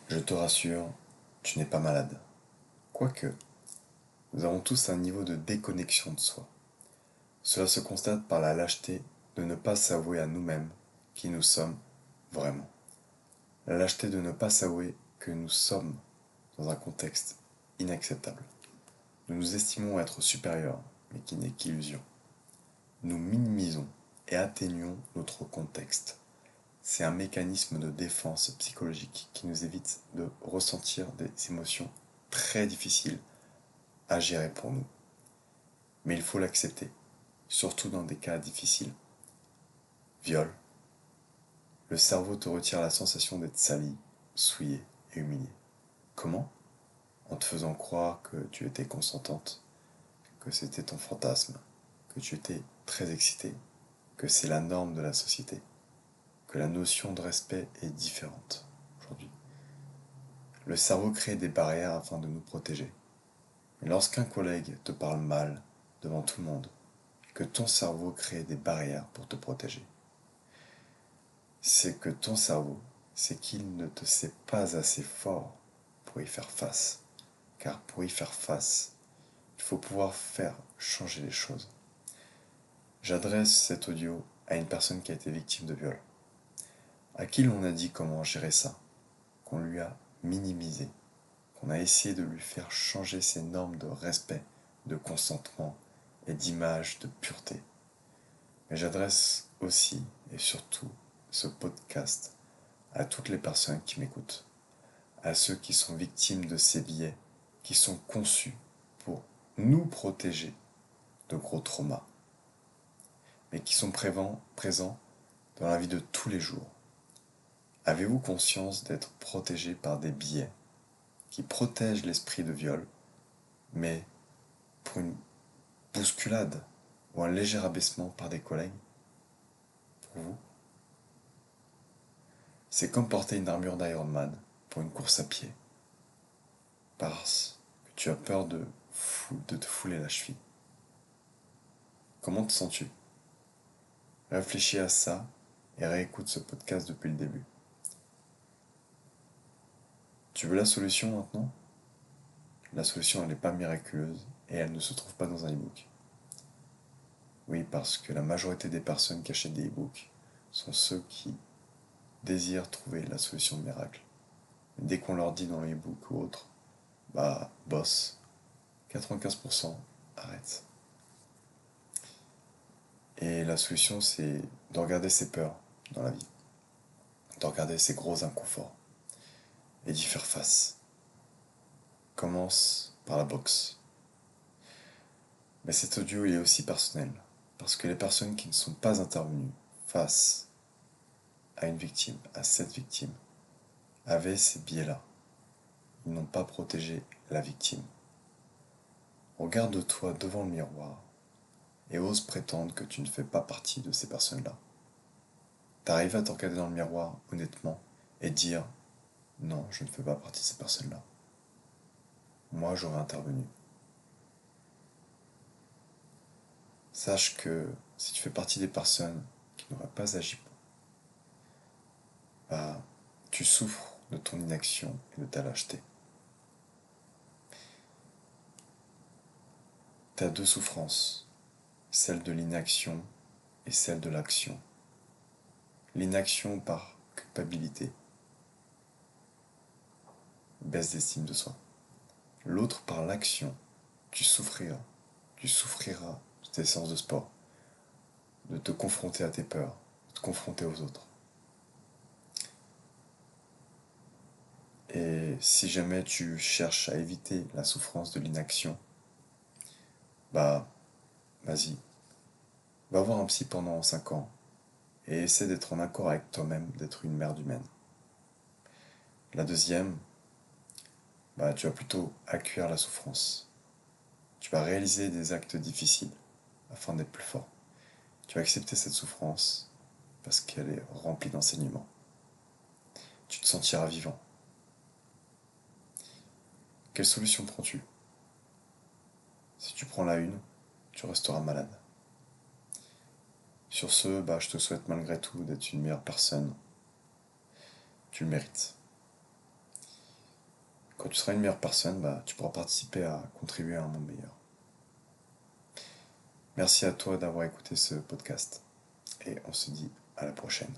Je te rassure, tu n'es pas malade. Quoique, nous avons tous un niveau de déconnexion de soi. Cela se constate par la lâcheté de ne pas s'avouer à nous-mêmes qui nous sommes vraiment. La lâcheté de ne pas s'avouer que nous sommes dans un contexte inacceptable. Nous nous estimons être supérieurs, mais qui n'est qu'illusion. Nous minimisons et atténuons notre contexte. C'est un mécanisme de défense psychologique qui nous évite de ressentir des émotions très difficiles à gérer pour nous. Mais il faut l'accepter, surtout dans des cas difficiles. Viol. Le cerveau te retire la sensation d'être sali, souillé et humilié. Comment? En te faisant croire que tu étais consentante, que c'était ton fantasme, que tu étais très excité, que c'est la norme de la société, que la notion de respect est différente aujourd'hui. Le cerveau crée des barrières afin de nous protéger. Mais lorsqu'un collègue te parle mal devant tout le monde, que ton cerveau crée des barrières pour te protéger, c'est que ton cerveau, c'est qu'il ne te sait pas assez fort pour y faire face. Car pour y faire face, il faut pouvoir faire changer les choses. J'adresse cet audio à une personne qui a été victime de viol, à qui l'on a dit comment gérer ça, qu'on lui a minimisé, qu'on a essayé de lui faire changer ses normes de respect, de consentement et d'image, de pureté. Mais j'adresse aussi et surtout ce podcast à toutes les personnes qui m'écoutent, à ceux qui sont victimes de ces biais qui sont conçus pour nous protéger de gros traumas, mais qui sont présents dans la vie de tous les jours. Avez-vous conscience d'être protégé par des biais qui protègent l'esprit de viol, mais pour une bousculade ou un léger abaissement par des collègues? Pour vous, c'est comme porter une armure d'Iron Man pour une course à pied, parce que tu as peur de te fouler la cheville. Comment te sens-tu? Réfléchis à ça et réécoute ce podcast depuis le début. Tu veux la solution maintenant? La solution, elle n'est pas miraculeuse et elle ne se trouve pas dans un e-book. Oui, parce que la majorité des personnes qui achètent des e-books sont ceux qui désirent trouver la solution miracle. Mais dès qu'on leur dit dans le e-book ou autre, bah, boss, 95% arrête. Et la solution, c'est de regarder ses peurs dans la vie, de regarder ses gros inconforts et d'y faire face. Commence par la boxe. Mais cet audio il est aussi personnel, parce que les personnes qui ne sont pas intervenues face à une victime, à cette victime, avaient ces biais-là. Ils n'ont pas protégé la victime. Regarde-toi devant le miroir et ose prétendre que tu ne fais pas partie de ces personnes-là. T'arrives à te regarder dans le miroir honnêtement et dire non, je ne fais pas partie de ces personnes-là. Moi, j'aurais intervenu. Sache que si tu fais partie des personnes qui n'auraient pas agi, bah, tu souffres de ton inaction et de ta lâcheté. Tu as deux souffrances, celle de l'inaction et celle de l'action. L'inaction par culpabilité, baisse d'estime de soi. L'autre par l'action, tu souffriras. Tu souffriras de tes séances de sport, de te confronter à tes peurs, de te confronter aux autres. Et si jamais tu cherches à éviter la souffrance de l'inaction, bah, vas-y, va voir un psy pendant 5 ans et essaie d'être en accord avec toi-même, d'être une merde humaine. La deuxième, bah, tu vas plutôt accueillir la souffrance. Tu vas réaliser des actes difficiles afin d'être plus fort. Tu vas accepter cette souffrance parce qu'elle est remplie d'enseignements. Tu te sentiras vivant. Quelle solution prends-tu? Si tu prends la une, tu resteras malade. Sur ce, bah, je te souhaite malgré tout d'être une meilleure personne. Tu le mérites. quand tu seras une meilleure personne, tu pourras participer à contribuer à un monde meilleur. Merci à toi d'avoir écouté ce podcast et on se dit à la prochaine.